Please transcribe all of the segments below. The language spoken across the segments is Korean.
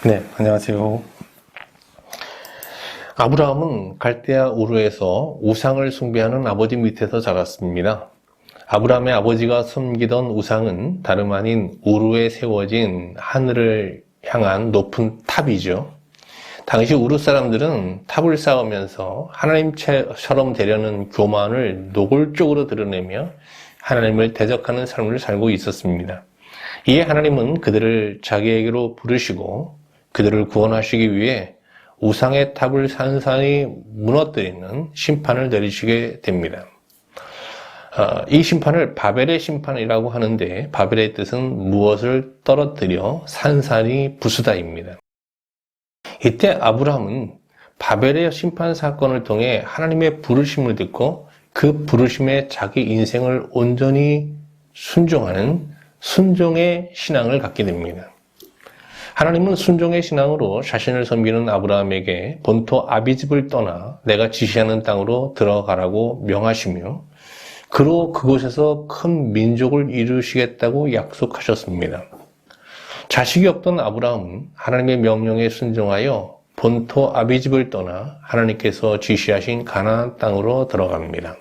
네, 안녕하세요. 아브라함은 갈대아 우르에서 우상을 숭배하는 아버지 밑에서 자랐습니다. 아브라함의 아버지가 섬기던 우상은 다름 아닌 우르에 세워진 하늘을 향한 높은 탑이죠. 당시 우르 사람들은 탑을 쌓으면서 하나님처럼 되려는 교만을 노골적으로 드러내며 하나님을 대적하는 삶을 살고 있었습니다. 이에 하나님은 그들을 자기에게로 부르시고 그들을 구원하시기 위해 우상의 탑을 산산히 무너뜨리는 심판을 내리시게 됩니다. 이 심판을 바벨의 심판이라고 하는데, 바벨의 뜻은 무엇을 떨어뜨려 산산히 부수다입니다. 이때 아브라함은 바벨의 심판 사건을 통해 하나님의 부르심을 듣고 그 부르심에 자기 인생을 온전히 순종하는 순종의 신앙을 갖게 됩니다. 하나님은 순종의 신앙으로 자신을 섬기는 아브라함에게 본토 아비집을 떠나 내가 지시하는 땅으로 들어가라고 명하시며 그로 그곳에서 큰 민족을 이루시겠다고 약속하셨습니다. 자식이 없던 아브라함은 하나님의 명령에 순종하여 본토 아비집을 떠나 하나님께서 지시하신 가나안 땅으로 들어갑니다.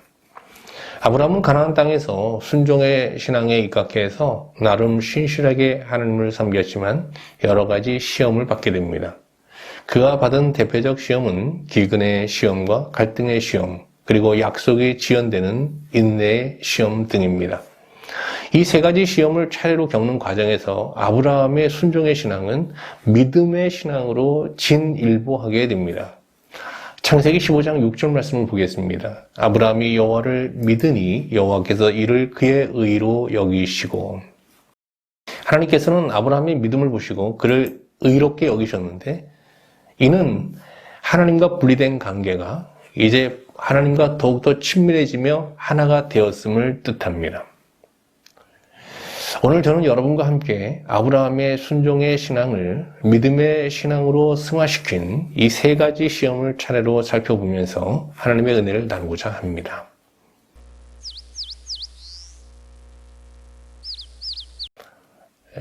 아브라함은 가나안 땅에서 순종의 신앙에 입각해서 나름 신실하게 하나님을 섬겼지만 여러 가지 시험을 받게 됩니다. 그가 받은 대표적 시험은 기근의 시험과 갈등의 시험, 그리고 약속이 지연되는 인내의 시험 등입니다. 이 세 가지 시험을 차례로 겪는 과정에서 아브라함의 순종의 신앙은 믿음의 신앙으로 진일보하게 됩니다. 창세기 15장 6절 말씀을 보겠습니다. 아브라함이 여호와를 믿으니 여호와께서 이를 그의 의로 여기시고, 하나님께서는 아브라함의 믿음을 보시고 그를 의롭게 여기셨는데, 이는 하나님과 분리된 관계가 이제 하나님과 더욱더 친밀해지며 하나가 되었음을 뜻합니다. 오늘 저는 여러분과 함께 아브라함의 순종의 신앙을 믿음의 신앙으로 승화시킨 이 세 가지 시험을 차례로 살펴보면서 하나님의 은혜를 나누고자 합니다.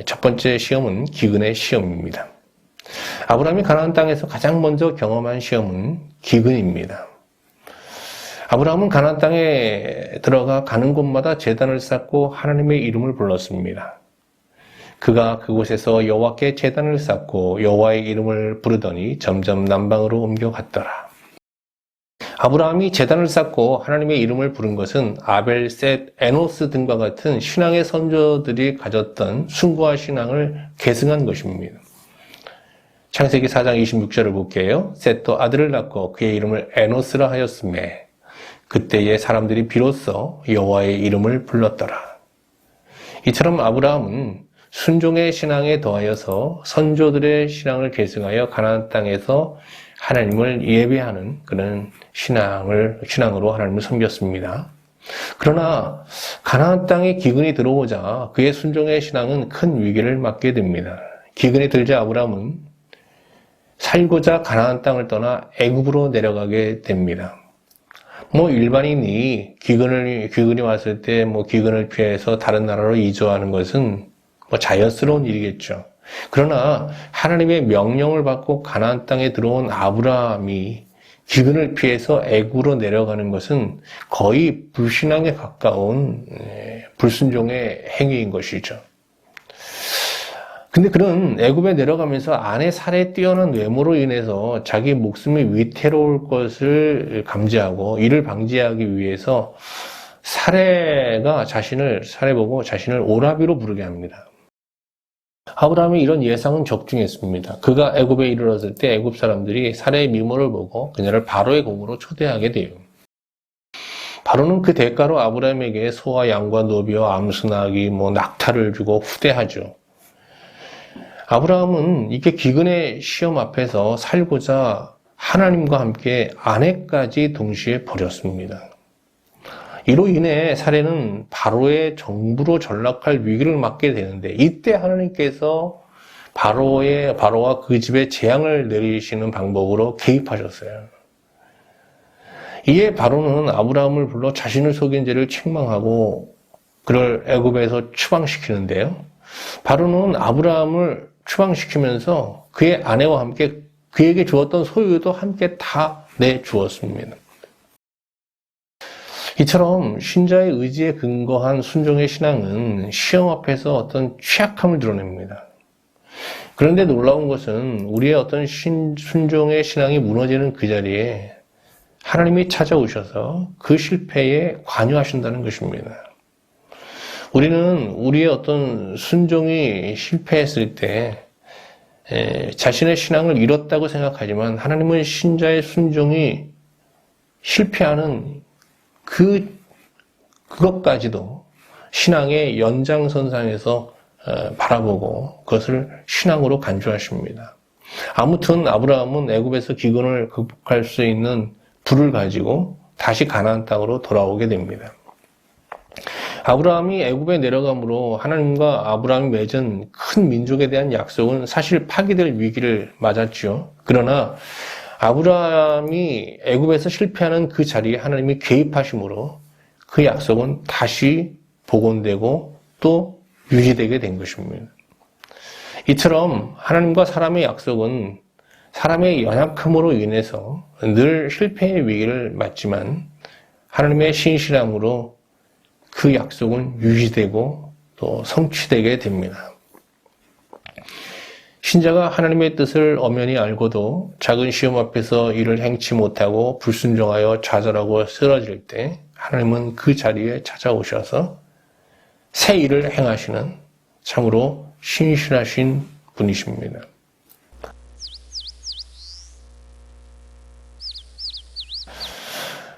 첫 번째 시험은 기근의 시험입니다. 아브라함이 가나안 땅에서 가장 먼저 경험한 시험은 기근입니다. 아브라함은 가나안 땅에 들어가 가는 곳마다 제단을 쌓고 하나님의 이름을 불렀습니다. 그가 그곳에서 여호와께 제단을 쌓고 여호와의 이름을 부르더니 점점 남방으로 옮겨갔더라. 아브라함이 제단을 쌓고 하나님의 이름을 부른 것은 아벨, 셋, 에노스 등과 같은 신앙의 선조들이 가졌던 숭고한 신앙을 계승한 것입니다. 창세기 4장 26절을 볼게요. 셋도 아들을 낳고 그의 이름을 에노스라 하였으며 그때의 사람들이 비로소 여호와의 이름을 불렀더라. 이처럼 아브라함은 순종의 신앙에 더하여서 선조들의 신앙을 계승하여 가나안 땅에서 하나님을 예배하는 그런 신앙으로 하나님을 섬겼습니다. 그러나 가나안 땅에 기근이 들어오자 그의 순종의 신앙은 큰 위기를 맞게 됩니다. 기근이 들자 아브라함은 살고자 가나안 땅을 떠나 애굽으로 내려가게 됩니다. 일반인이 기근이 왔을 때 기근을 피해서 다른 나라로 이주하는 것은 자연스러운 일이겠죠. 그러나 하나님의 명령을 받고 가나안 땅에 들어온 아브라함이 기근을 피해서 애굽으로 내려가는 것은 거의 불신앙에 가까운 불순종의 행위인 것이죠. 근데 그런 애굽에 내려가면서 아내 살에 뛰어난 외모로 인해서 자기 목숨이 위태로울 것을 감지하고 이를 방지하기 위해서 사례가 살에 보고 자신을 오라비로 부르게 합니다. 아브라함이 이런 예상은 적중했습니다. 그가 애굽에 이르렀을 때 애굽 사람들이 사례의 미모를 보고 그녀를 바로의 궁으로 초대하게 돼요. 바로는 그 대가로 아브라함에게 소와 양과 노비와 암수나귀, 낙타를 주고 후대하죠. 아브라함은 이게 기근의 시험 앞에서 살고자 하나님과 함께 아내까지 동시에 버렸습니다. 이로 인해 사례는 바로의 정부로 전락할 위기를 맞게 되는데, 이때 하나님께서 바로와 그 집에 재앙을 내리시는 방법으로 개입하셨어요. 이에 바로는 아브라함을 불러 자신을 속인 죄를 책망하고 그를 애굽에서 추방시키는데요. 바로는 아브라함을 추방시키면서 그의 아내와 함께 그에게 주었던 소유도 함께 다 내주었습니다. 이처럼 신자의 의지에 근거한 순종의 신앙은 시험 앞에서 어떤 취약함을 드러냅니다. 그런데 놀라운 것은 우리의 어떤 순종의 신앙이 무너지는 그 자리에 하나님이 찾아오셔서 그 실패에 관여하신다는 것입니다. 우리는 우리의 어떤 순종이 실패했을 때 자신의 신앙을 잃었다고 생각하지만 하나님은 신자의 순종이 실패하는 그것까지도 신앙의 연장선상에서 바라보고 그것을 신앙으로 간주하십니다. 아무튼 아브라함은 애굽에서 기근을 극복할 수 있는 불을 가지고 다시 가나안 땅으로 돌아오게 됩니다. 아브라함이 애굽에 내려감으로 하나님과 아브라함이 맺은 큰 민족에 대한 약속은 사실 파기될 위기를 맞았죠. 그러나 아브라함이 애굽에서 실패하는 그 자리에 하나님이 개입하심으로 그 약속은 다시 복원되고 또 유지되게 된 것입니다. 이처럼 하나님과 사람의 약속은 사람의 연약함으로 인해서 늘 실패의 위기를 맞지만 하나님의 신실함으로 그 약속은 유지되고 또 성취되게 됩니다. 신자가 하나님의 뜻을 엄연히 알고도 작은 시험 앞에서 이를 행치 못하고 불순종하여 좌절하고 쓰러질 때 하나님은 그 자리에 찾아오셔서 새 일을 행하시는 참으로 신실하신 분이십니다.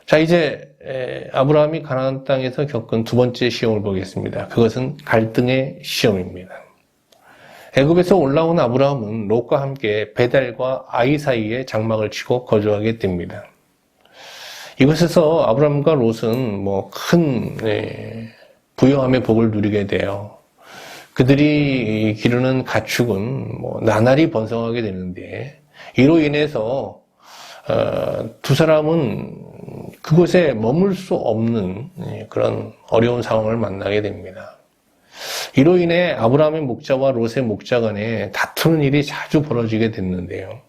자, 이제 아브라함이 가나안 땅에서 겪은 두 번째 시험을 보겠습니다. 그것은 갈등의 시험입니다. 애굽에서 올라온 아브라함은 롯과 함께 베델과 아이 사이에 장막을 치고 거주하게 됩니다. 이곳에서 아브라함과 롯은 큰 부유함의 복을 누리게 돼요. 그들이 기르는 가축은 나날이 번성하게 되는데 이로 인해서 두 사람은 그곳에 머물 수 없는 그런 어려운 상황을 만나게 됩니다. 이로 인해 아브라함의 목자와 롯의 목자 간에 다투는 일이 자주 벌어지게 됐는데요.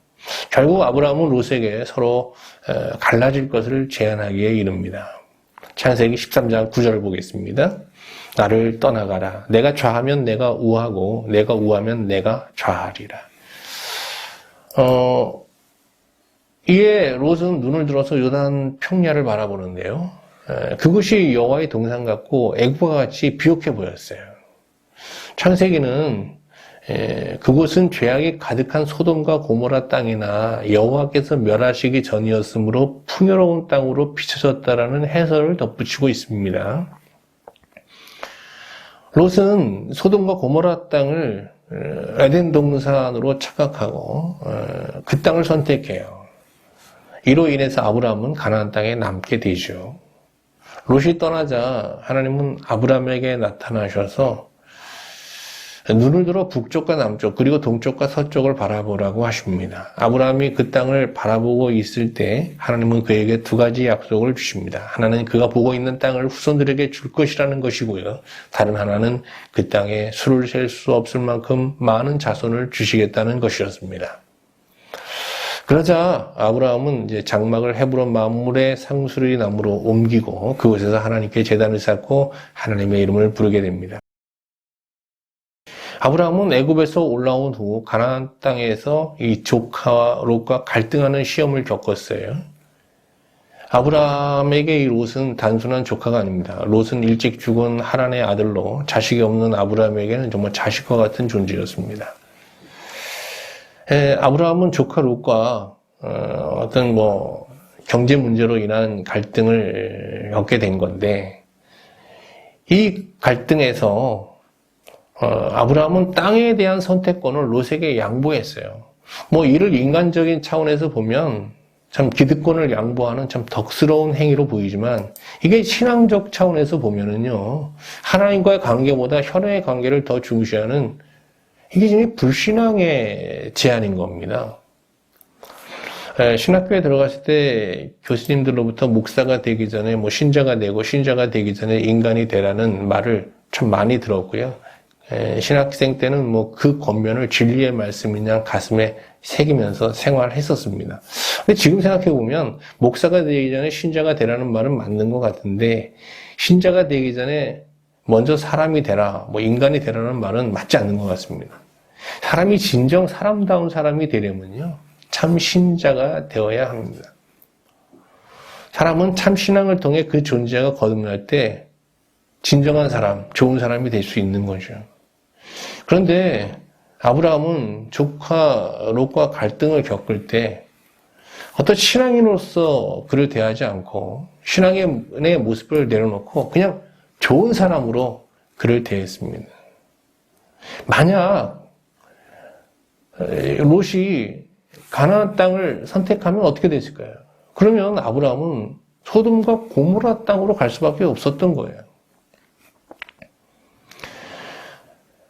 결국 아브라함은 롯에게 서로 갈라질 것을 제안하기에 이릅니다. 창세기 13장 9절을 보겠습니다. 나를 떠나가라. 내가 좌하면 내가 우하고 내가 우하면 내가 좌하리라. 이에 롯은 눈을 들어서 요단 평야를 바라보는데요. 그곳이 여호와의 동산 같고 애굽과 같이 비옥해 보였어요. 창세기는 그곳은 죄악이 가득한 소돔과 고모라 땅이나 여호와께서 멸하시기 전이었으므로 풍요로운 땅으로 비춰졌다라는 해설을 덧붙이고 있습니다. 롯은 소돔과 고모라 땅을 에덴 동산으로 착각하고 그 땅을 선택해요. 이로 인해서 아브라함은 가나안 땅에 남게 되죠. 롯이 떠나자 하나님은 아브라함에게 나타나셔서 눈을 들어 북쪽과 남쪽 그리고 동쪽과 서쪽을 바라보라고 하십니다. 아브라함이 그 땅을 바라보고 있을 때 하나님은 그에게 두 가지 약속을 주십니다. 하나는 그가 보고 있는 땅을 후손들에게 줄 것이라는 것이고요. 다른 하나는 그 땅에 수를 셀 수 없을 만큼 많은 자손을 주시겠다는 것이었습니다. 그러자 아브라함은 이제 장막을 헤브론 만물의 상수리 나무로 옮기고 그곳에서 하나님께 제단을 쌓고 하나님의 이름을 부르게 됩니다. 아브라함은 애굽에서 올라온 후 가나안 땅에서 이 조카와 롯과 갈등하는 시험을 겪었어요. 아브라함에게 이 롯은 단순한 조카가 아닙니다. 롯은 일찍 죽은 하란의 아들로 자식이 없는 아브라함에게는 정말 자식과 같은 존재였습니다. 아브라함은 조카 롯과 어떤 경제 문제로 인한 갈등을 겪게 된 건데 이 갈등에서 아브라함은 땅에 대한 선택권을 롯에게 양보했어요. 이를 인간적인 차원에서 보면 참 기득권을 양보하는 참 덕스러운 행위로 보이지만 이게 신앙적 차원에서 보면은요 하나님과의 관계보다 혈연의 관계를 더 중시하는 이게 지금 불신앙의 제안인 겁니다. 신학교에 들어갔을 때 교수님들로부터 목사가 되기 전에 신자가 되고 신자가 되기 전에 인간이 되라는 말을 참 많이 들었고요. 신학생 때는 뭐 그 권면을 진리의 말씀이냐 가슴에 새기면서 생활했었습니다. 근데 지금 생각해보면 목사가 되기 전에 신자가 되라는 말은 맞는 것 같은데 신자가 되기 전에 먼저 사람이 되라, 뭐 인간이 되라는 말은 맞지 않는 것 같습니다. 사람이 진정 사람다운 사람이 되려면요, 참 신자가 되어야 합니다. 사람은 참 신앙을 통해 그 존재가 거듭날 때 진정한 사람, 좋은 사람이 될 수 있는 거죠. 그런데 아브라함은 조카 롯과 갈등을 겪을 때 어떤 신앙인으로서 그를 대하지 않고 신앙의 모습을 내려놓고 그냥 좋은 사람으로 그를 대했습니다. 만약 롯이 가나안 땅을 선택하면 어떻게 됐을까요? 그러면 아브라함은 소돔과 고모라 땅으로 갈 수밖에 없었던 거예요.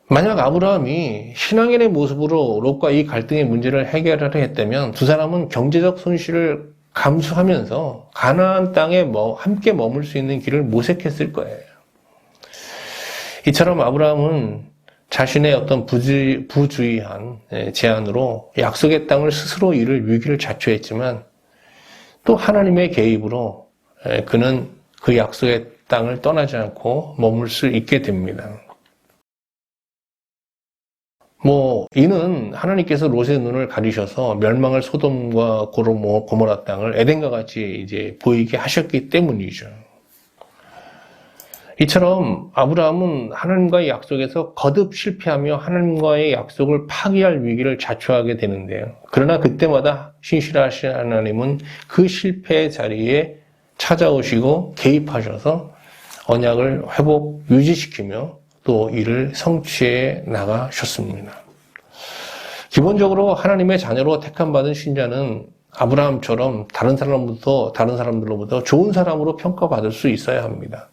만약 아브라함이 신앙인의 모습으로 롯과 이 갈등의 문제를 해결하려 했다면 두 사람은 경제적 손실을 감수하면서 가나안 땅에 함께 머물 수 있는 길을 모색했을 거예요. 이처럼 아브라함은 자신의 어떤 부주의한 제안으로 약속의 땅을 스스로 잃을 위기를 자초했지만 또 하나님의 개입으로 그는 그 약속의 땅을 떠나지 않고 머물 수 있게 됩니다. 이는 하나님께서 롯의 눈을 가리셔서 멸망할 소돔과 고모라 땅을 에덴과 같이 이제 보이게 하셨기 때문이죠. 이처럼 아브라함은 하나님과의 약속에서 거듭 실패하며 하나님과의 약속을 파기할 위기를 자초하게 되는데요. 그러나 그때마다 신실하신 하나님은 그 실패의 자리에 찾아오시고 개입하셔서 언약을 유지시키며 또 이를 성취해 나가셨습니다. 기본적으로 하나님의 자녀로 택함받은 신자는 아브라함처럼 다른 사람들로부터 좋은 사람으로 평가받을 수 있어야 합니다.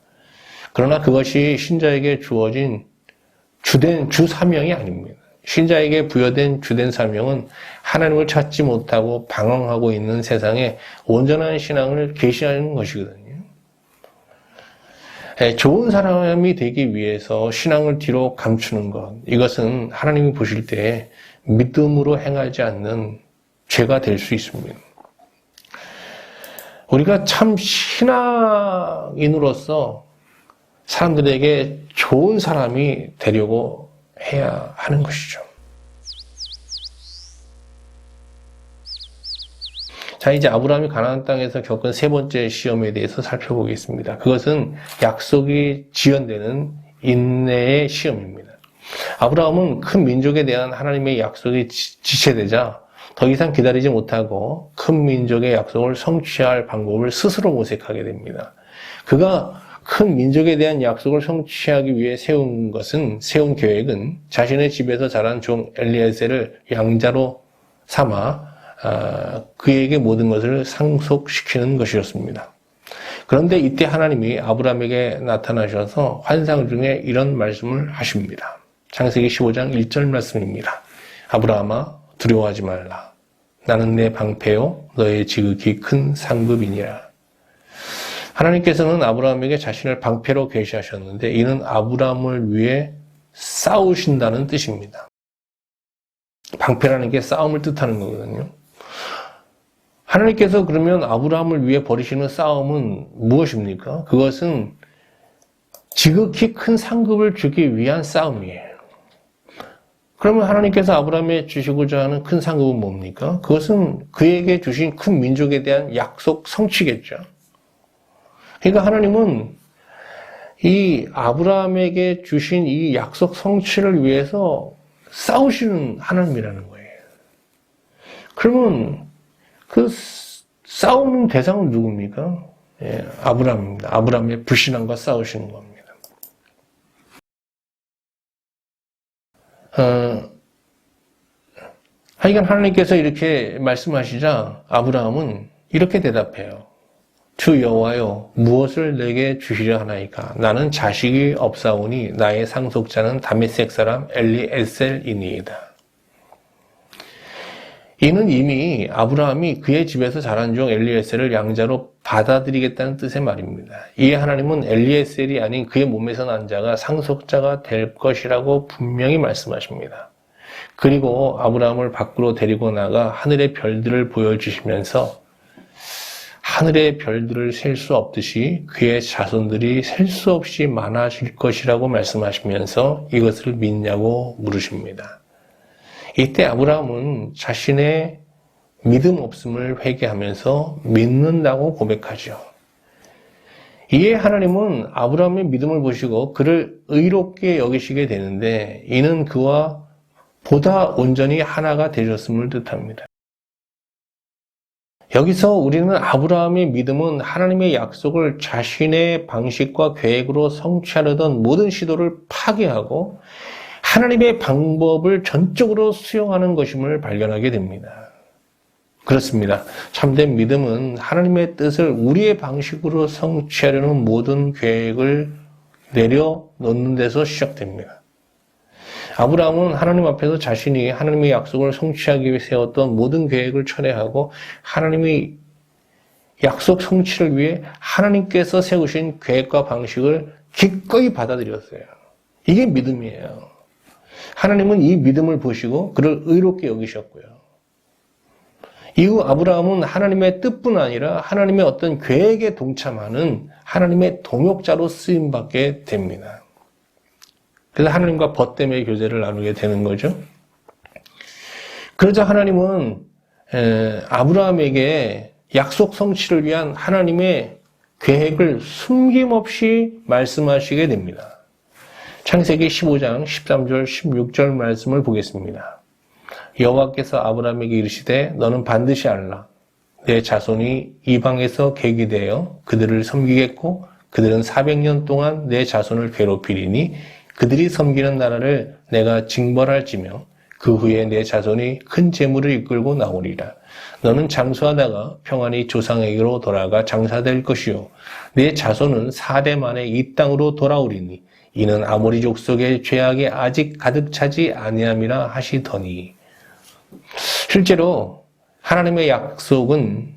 그러나 그것이 신자에게 주어진 주 사명이 아닙니다. 신자에게 부여된 주된 사명은 하나님을 찾지 못하고 방황하고 있는 세상에 온전한 신앙을 계시하는 것이거든요. 좋은 사람이 되기 위해서 신앙을 뒤로 감추는 것, 이것은 하나님이 보실 때 믿음으로 행하지 않는 죄가 될 수 있습니다. 우리가 참 신앙인으로서 사람들에게 좋은 사람이 되려고 해야 하는 것이죠. 자, 이제 아브라함이 가나안 땅에서 겪은 세 번째 시험에 대해서 살펴보겠습니다. 그것은 약속이 지연되는 인내의 시험입니다. 아브라함은 큰 민족에 대한 하나님의 약속이 지체되자 더 이상 기다리지 못하고 큰 민족의 약속을 성취할 방법을 스스로 모색하게 됩니다. 그가 큰 민족에 대한 약속을 성취하기 위해 세운 계획은 자신의 집에서 자란 종 엘리에셀을 양자로 삼아 그에게 모든 것을 상속시키는 것이었습니다. 그런데 이때 하나님이 아브라함에게 나타나셔서 환상 중에 이런 말씀을 하십니다. 창세기 15장 1절 말씀입니다. 아브라함아 두려워하지 말라. 나는 내 방패요 너의 지극히 큰 상급이니라. 하나님께서는 아브라함에게 자신을 방패로 계시하셨는데 이는 아브라함을 위해 싸우신다는 뜻입니다. 방패라는 게 싸움을 뜻하는 거거든요. 하나님께서 그러면 아브라함을 위해 벌이시는 싸움은 무엇입니까? 그것은 지극히 큰 상급을 주기 위한 싸움이에요. 그러면 하나님께서 아브라함에 주시고자 하는 큰 상급은 뭡니까? 그것은 그에게 주신 큰 민족에 대한 약속 성취겠죠. 그러니까 하나님은 이 아브라함에게 주신 이 약속 성취를 위해서 싸우시는 하나님이라는 거예요. 그러면 그 싸우는 대상은 누굽니까? 아브라함입니다. 아브라함의 불신앙과 싸우시는 겁니다. 하여간 하나님께서 이렇게 말씀하시자 아브라함은 이렇게 대답해요. 주 여호와여 무엇을 내게 주시려 하나이까? 나는 자식이 없사오니 나의 상속자는 다메섹 사람 엘리에셀이니이다. 이는 이미 아브라함이 그의 집에서 자란 종 엘리에셀을 양자로 받아들이겠다는 뜻의 말입니다. 이에 하나님은 엘리에셀이 아닌 그의 몸에서 난 자가 상속자가 될 것이라고 분명히 말씀하십니다. 그리고 아브라함을 밖으로 데리고 나가 하늘의 별들을 보여주시면서 하늘의 별들을 셀 수 없듯이 그의 자손들이 셀 수 없이 많아질 것이라고 말씀하시면서 이것을 믿냐고 물으십니다. 이때 아브라함은 자신의 믿음 없음을 회개하면서 믿는다고 고백하죠. 이에 하나님은 아브라함의 믿음을 보시고 그를 의롭게 여기시게 되는데 이는 그와 보다 온전히 하나가 되셨음을 뜻합니다. 여기서 우리는 아브라함의 믿음은 하나님의 약속을 자신의 방식과 계획으로 성취하려던 모든 시도를 파괴하고 하나님의 방법을 전적으로 수용하는 것임을 발견하게 됩니다. 그렇습니다. 참된 믿음은 하나님의 뜻을 우리의 방식으로 성취하려는 모든 계획을 내려놓는 데서 시작됩니다. 아브라함은 하나님 앞에서 자신이 하나님의 약속을 성취하기 위해 세웠던 모든 계획을 철회하고 하나님의 약속 성취를 위해 하나님께서 세우신 계획과 방식을 기꺼이 받아들였어요. 이게 믿음이에요. 하나님은 이 믿음을 보시고 그를 의롭게 여기셨고요. 이후 아브라함은 하나님의 뜻뿐 아니라 하나님의 어떤 계획에 동참하는 하나님의 동역자로 쓰임받게 됩니다. 그래서 하나님과 벗됨의 교제를 나누게 되는 거죠. 그러자 하나님은 아브라함에게 약속 성취를 위한 하나님의 계획을 숨김없이 말씀하시게 됩니다. 창세기 15장 13절 16절 말씀을 보겠습니다. 여호와께서 아브라함에게 이르시되 너는 반드시 알라. 내 자손이 이방에서 계기되어 그들을 섬기겠고 그들은 400년 동안 내 자손을 괴롭히리니 그들이 섬기는 나라를 내가 징벌할지며 그 후에 내 자손이 큰 재물을 이끌고 나오리라. 너는 장수하다가 평안히 조상에게로 돌아가 장사될 것이요 내 자손은 4대 만에 이 땅으로 돌아오리니 이는 아모리 족속의 죄악이 아직 가득 차지 아니함이라 하시더니. 실제로 하나님의 약속은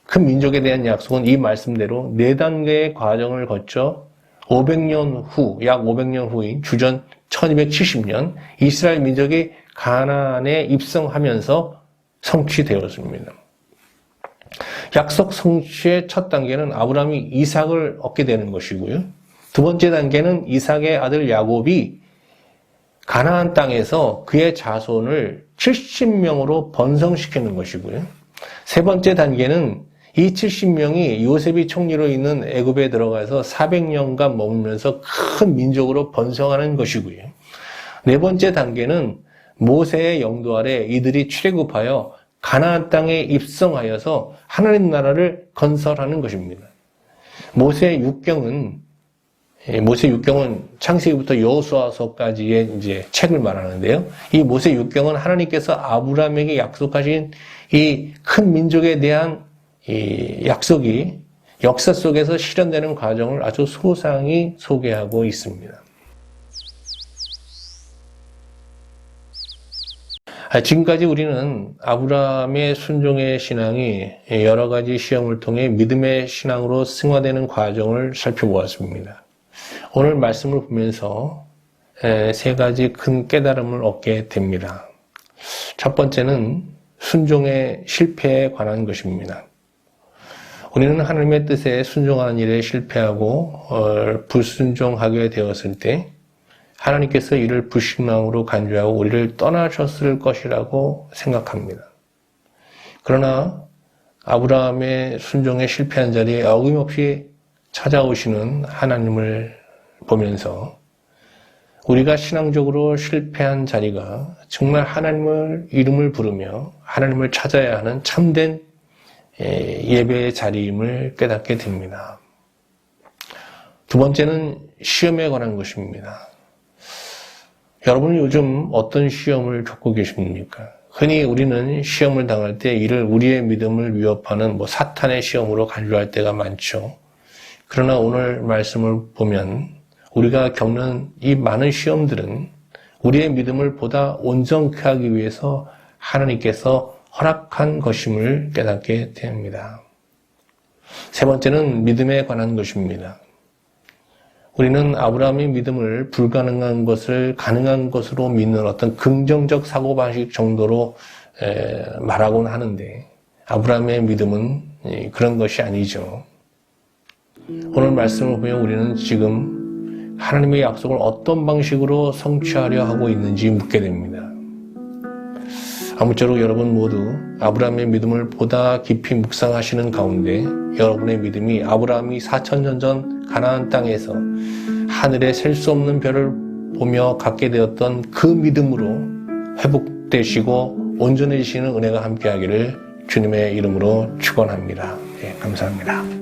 그 민족에 대한 약속은 이 말씀대로 4단계의 과정을 거쳐 500년 후, 약 500년 후인 주전 1270년 이스라엘 민족이 가나안에 입성하면서 성취되었습니다. 약속 성취의 첫 단계는 아브라함이 이삭을 얻게 되는 것이고요. 두 번째 단계는 이삭의 아들 야곱이 가나안 땅에서 그의 자손을 70명으로 번성시키는 것이고요. 세 번째 단계는 이 70명이 요셉이 총리로 있는 애굽에 들어가서 400년간 머물면서 큰 민족으로 번성하는 것이고요. 네 번째 단계는 모세의 영도 아래 이들이 출애굽하여 가나안 땅에 입성하여서 하나님 나라를 건설하는 것입니다. 모세 육경은 창세기부터 여호수아서까지의 이제 책을 말하는데요. 이 모세 육경은 하나님께서 아브라함에게 약속하신 이 큰 민족에 대한 이 약속이 역사 속에서 실현되는 과정을 아주 소상히 소개하고 있습니다. 지금까지 우리는 아브라함의 순종의 신앙이 여러 가지 시험을 통해 믿음의 신앙으로 승화되는 과정을 살펴보았습니다. 오늘 말씀을 보면서 세 가지 큰 깨달음을 얻게 됩니다. 첫 번째는 순종의 실패에 관한 것입니다. 우리는 하나님의 뜻에 순종하는 일에 실패하고 불순종하게 되었을 때 하나님께서 이를 불신앙으로 간주하고 우리를 떠나셨을 것이라고 생각합니다. 그러나 아브라함의 순종에 실패한 자리에 어김없이 찾아오시는 하나님을 보면서 우리가 신앙적으로 실패한 자리가 정말 하나님을 이름을 부르며 하나님을 찾아야 하는 참된 예배의 자리임을 깨닫게 됩니다. 두 번째는 시험에 관한 것입니다. 여러분은 요즘 어떤 시험을 겪고 계십니까? 흔히 우리는 시험을 당할 때 이를 우리의 믿음을 위협하는 사탄의 시험으로 간주할 때가 많죠. 그러나 오늘 말씀을 보면 우리가 겪는 이 많은 시험들은 우리의 믿음을 보다 온전케 하기 위해서 하나님께서 허락한 것임을 깨닫게 됩니다. 세 번째는 믿음에 관한 것입니다. 우리는 아브라함의 믿음을 불가능한 것을 가능한 것으로 믿는 어떤 긍정적 사고방식 정도로 말하곤 하는데 아브라함의 믿음은 그런 것이 아니죠. 오늘 말씀을 보면 우리는 지금 하나님의 약속을 어떤 방식으로 성취하려 하고 있는지 묻게 됩니다. 아무쪼록 여러분 모두 아브라함의 믿음을 보다 깊이 묵상하시는 가운데 여러분의 믿음이 아브라함이 4000년 전 가나안 땅에서 하늘에 셀 수 없는 별을 보며 갖게 되었던 그 믿음으로 회복되시고 온전해지시는 은혜가 함께하기를 주님의 이름으로 축원합니다. 감사합니다.